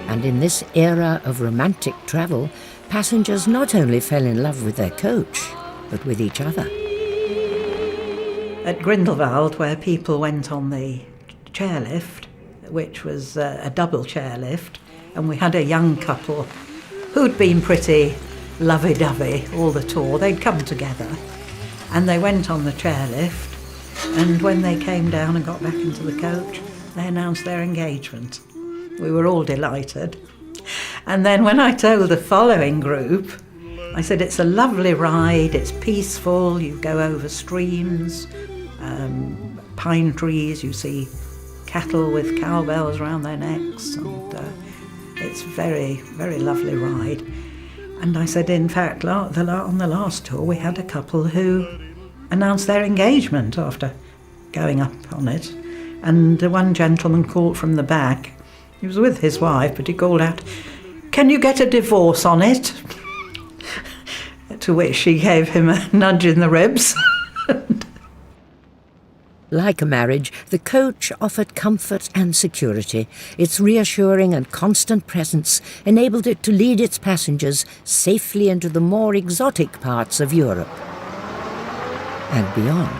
And in this era of romantic travel, passengers not only fell in love with their coach, but with each other. At Grindelwald, where people went on the chairlift, which was a double chairlift, and we had a young couple who'd been pretty lovey-dovey all the tour. They'd come together, and they went on the chairlift, and when they came down and got back into the coach, they announced their engagement. We were all delighted. And then when I told the following group, I said, it's a lovely ride, it's peaceful, you go over streams, pine trees, you see cattle with cowbells around their necks, and it's very, very lovely ride. And I said, in fact, on the last tour, we had a couple who announced their engagement after going up on it. And one gentleman called from the back. He was with his wife, but he called out, "Can you get a divorce on it?" To which she gave him a nudge in the ribs. Like a marriage, the coach offered comfort and security. Its reassuring and constant presence enabled it to lead its passengers safely into the more exotic parts of Europe and beyond.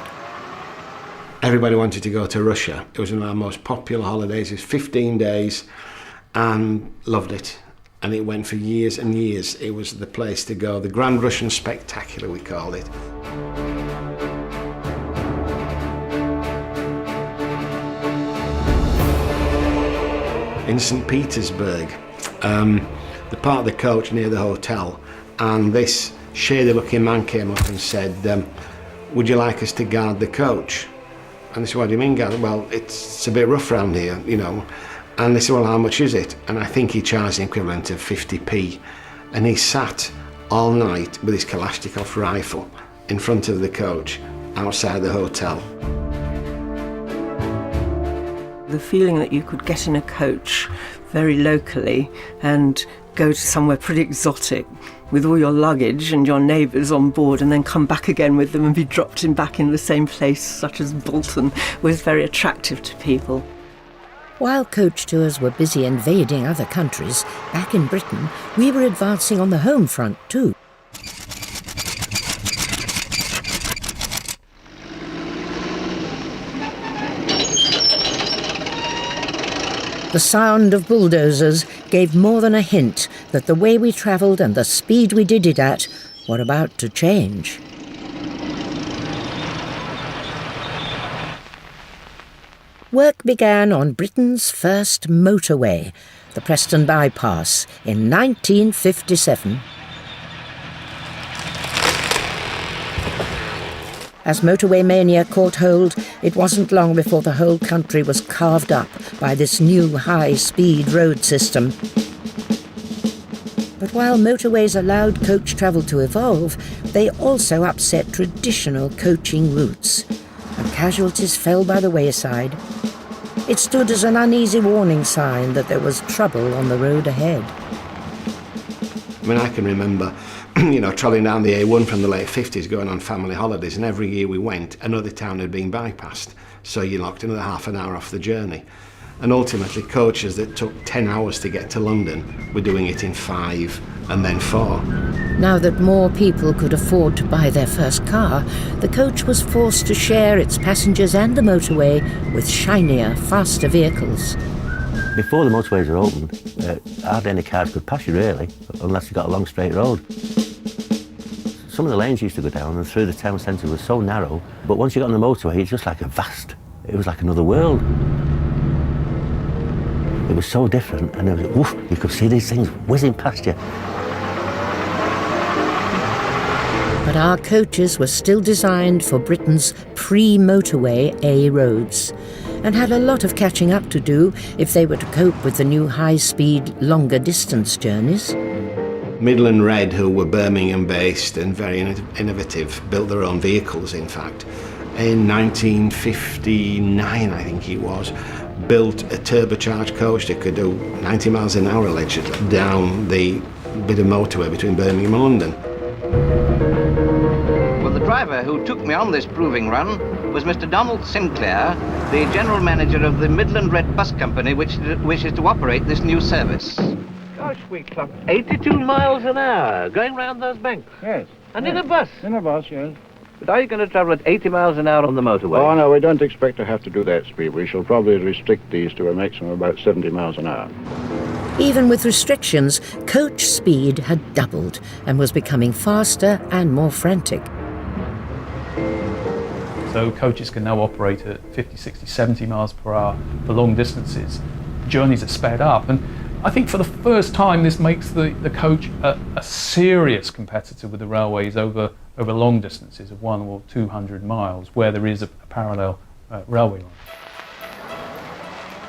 Everybody wanted to go to Russia. It was one of our most popular holidays. It was 15 days and loved it. And it went for years and years. It was the place to go. The Grand Russian Spectacular, we called it. In St. Petersburg, the part of the coach near the hotel, and this shady-looking man came up and said, "Would you like us to guard the coach?" And they said, "What do you mean, guard?" "Well, it's a bit rough around here, you know." And they said, "Well, how much is it?" And I think he charged the equivalent of 50p. And he sat all night with his Kalashnikov rifle in front of the coach outside the hotel. The feeling that you could get in a coach very locally and go to somewhere pretty exotic with all your luggage and your neighbours on board, and then come back again with them and be dropped back in the same place, such as Bolton, was very attractive to people. While coach tours were busy invading other countries, back in Britain, we were advancing on the home front too. The sound of bulldozers gave more than a hint that the way we travelled and the speed we did it at were about to change. Work began on Britain's first motorway, the Preston Bypass, in 1957. As motorway mania caught hold, it wasn't long before the whole country was carved up by this new high-speed road system. But while motorways allowed coach travel to evolve, they also upset traditional coaching routes, and casualties fell by the wayside. It stood as an uneasy warning sign that there was trouble on the road ahead. I mean, I can remember travelling down the A1 from the late 50s going on family holidays, and every year we went, another town had been bypassed, so you knocked another half an hour off the journey. And ultimately, coaches that took 10 hours to get to London were doing it in 5 and then 4. Now that more people could afford to buy their first car, the coach was forced to share its passengers and the motorway with shinier, faster vehicles. Before the motorways were opened, hardly any cars could pass you really, unless you got a long straight road. Some of the lanes used to go down and through the town centre was so narrow, but once you got on the motorway, it's just like it was like another world. It was so different, and it was, woof, you could see these things whizzing past you. But our coaches were still designed for Britain's pre-motorway A roads and had a lot of catching up to do if they were to cope with the new high-speed, longer distance journeys. Midland Red, who were Birmingham-based and very innovative, built their own vehicles, in fact. In 1959, I think it was, built a turbocharged coach that could do 90 miles an hour, allegedly, down the bit of motorway between Birmingham and London. Well, the driver who took me on this proving run was Mr. Donald Sinclair, the general manager of the Midland Red Bus Company, which wishes to operate this new service. Gosh, we clocked 82 miles an hour going round those banks. Yes. And in a bus. In a bus, yes. But are you going to travel at 80 miles an hour on the motorway? Oh, no, we don't expect to have to do that speed. We shall probably restrict these to a maximum of about 70 miles an hour. Even with restrictions, coach speed had doubled and was becoming faster and more frantic. So coaches can now operate at 50, 60, 70 miles per hour for long distances. Journeys are sped up, and I think for the first time this makes the coach a serious competitor with the railways over long distances of 100 or 200 miles where there is a parallel railway line.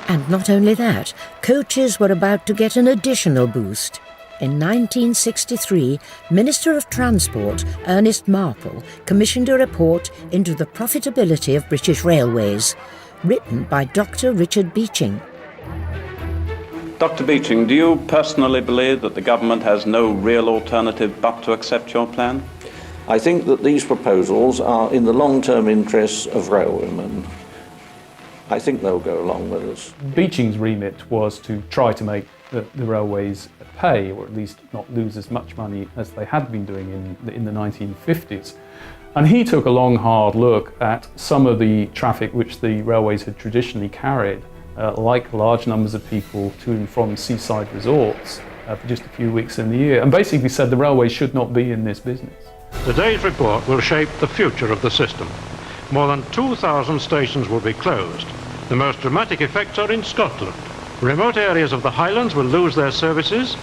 And not only that, coaches were about to get an additional boost. In 1963, Minister of Transport Ernest Marple commissioned a report into the profitability of British railways, written by Dr. Richard Beeching. Dr. Beeching, do you personally believe that the government has no real alternative but to accept your plan? I think that these proposals are in the long-term interests of railwaymen. I think they'll go along with us. Beeching's remit was to try to make the railways pay, or at least not lose as much money as they had been doing in the 1950s. And he took a long, hard look at some of the traffic which the railways had traditionally carried, like large numbers of people to and from seaside resorts for just a few weeks in the year, and basically said the railways should not be in this business. Today's report will shape the future of the system. More than 2,000 stations will be closed. The most dramatic effects are in Scotland. Remote areas of the Highlands will lose their services.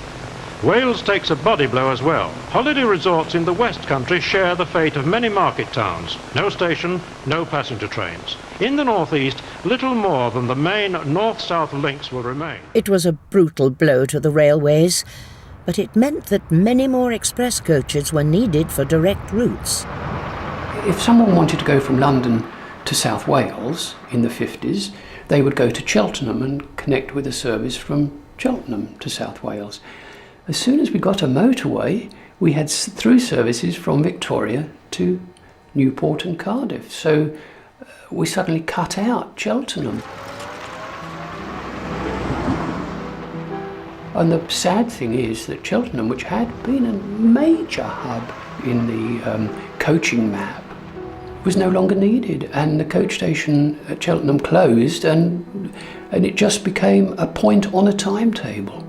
Wales takes a body blow as well. Holiday resorts in the West Country share the fate of many market towns. No station, no passenger trains. In the northeast, little more than the main north-south links will remain. It was a brutal blow to the railways, but it meant that many more express coaches were needed for direct routes. If someone wanted to go from London to South Wales in the 50s, they would go to Cheltenham and connect with a service from Cheltenham to South Wales. As soon as we got a motorway, we had through services from Victoria to Newport and Cardiff. So we suddenly cut out Cheltenham. And the sad thing is that Cheltenham, which had been a major hub in the coaching map, was no longer needed, and the coach station at Cheltenham closed, and it just became a point on a timetable.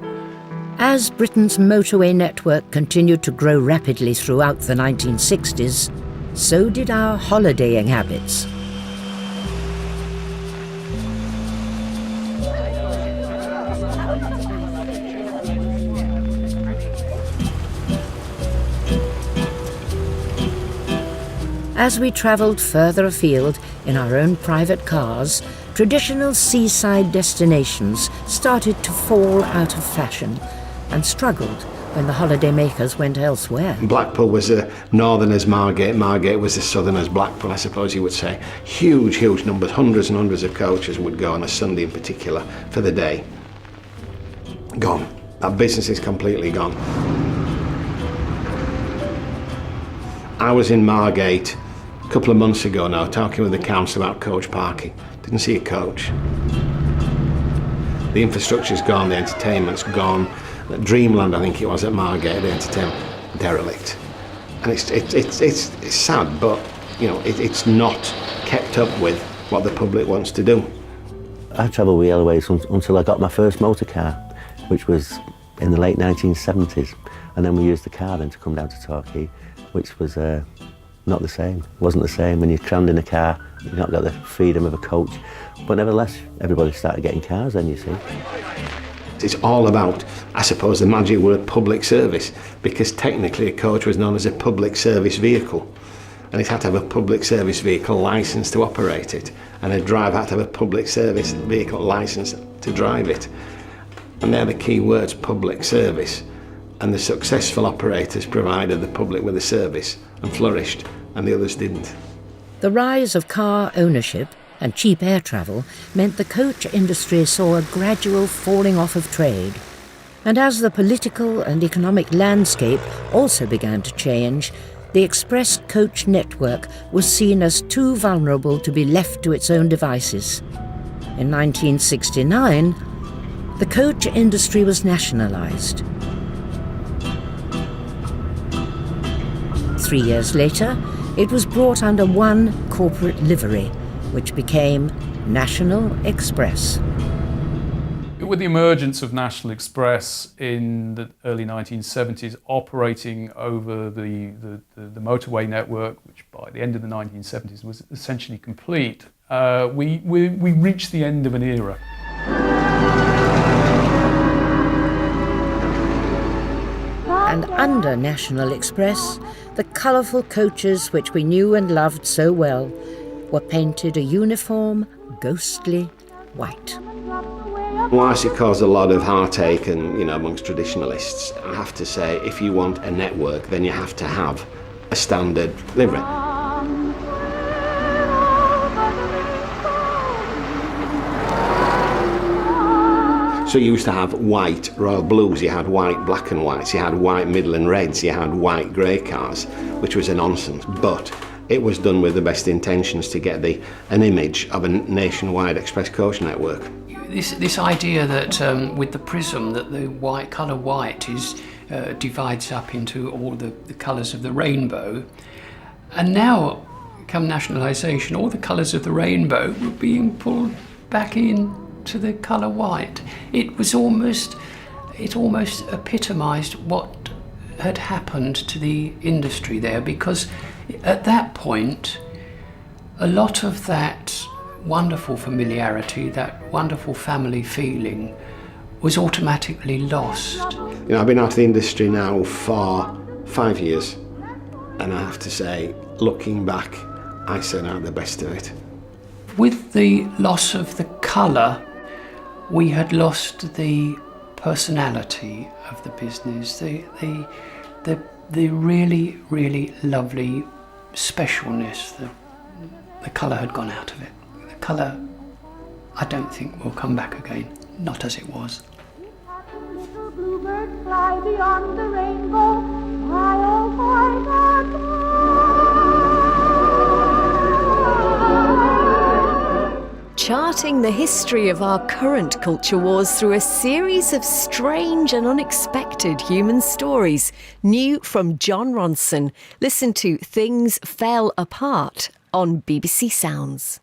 As Britain's motorway network continued to grow rapidly throughout the 1960s, so did our holidaying habits. As we travelled further afield in our own private cars, traditional seaside destinations started to fall out of fashion and struggled when the holidaymakers went elsewhere. Blackpool was a northern as Margate, Margate was a southern as Blackpool, I suppose you would say. Huge, huge numbers, hundreds and hundreds of coaches would go on a Sunday in particular for the day. Gone. That business is completely gone. I was in Margate a couple of months ago now, talking with the council about coach parking. Didn't see a coach. The infrastructure's gone, the entertainment's gone. Dreamland, I think it was at Margate, the entertainment, derelict. And it's sad, but you know, it's not kept up with what the public wants to do. I travelled with Railways until I got my first motor car, which was in the late 1970s. And then we used the car then to come down to Torquay, which was not the same. It wasn't the same when you're crammed in a car, you've not got the freedom of a coach. But nevertheless, everybody started getting cars then, you see. It's all about, I suppose, the magic word public service, because technically a coach was known as a public service vehicle. And it had to have a public service vehicle licence to operate it, and a driver had to have a public service vehicle licence to drive it. And they're the key words, public service. And the successful operators provided the public with a service and flourished, and the others didn't. The rise of car ownership and cheap air travel meant the coach industry saw a gradual falling off of trade. And as the political and economic landscape also began to change, the express coach network was seen as too vulnerable to be left to its own devices. In 1969, the coach industry was nationalised. 3 years later, it was brought under one corporate livery, which became National Express. With the emergence of National Express in the early 1970s, operating over the motorway network, which by the end of the 1970s was essentially complete, we reached the end of an era. And under National Express, the colourful coaches which we knew and loved so well were painted a uniform, ghostly white. Whilst it caused a lot of heartache and, you know, amongst traditionalists, I have to say, if you want a network, then you have to have a standard livery. So you used to have white Royal Blues, you had white black and whites, you had white Midland Reds, you had white grey cars, which was a nonsense, but it was done with the best intentions to get an image of a nationwide express coach network. This idea that with the prism that the colour white divides up into all the colours of the rainbow, and now come nationalisation, all the colours of the rainbow were being pulled back in to the colour white. It almost epitomised what had happened to the industry there, because at that point a lot of that wonderful familiarity, that wonderful family feeling was automatically lost. You know, I've been out of the industry now for 5 years, and I have to say, looking back, I sent out the best of it. With the loss of the colour, we had lost the personality of the business, the really, really lovely specialness. The colour had gone out of it. The colour, I don't think, will come back again, not as it was. Little bluebirds fly beyond the rainbow, why oh why not? Charting the history of our current culture wars through a series of strange and unexpected human stories. New from Jon Ronson. Listen to Things Fell Apart on BBC Sounds.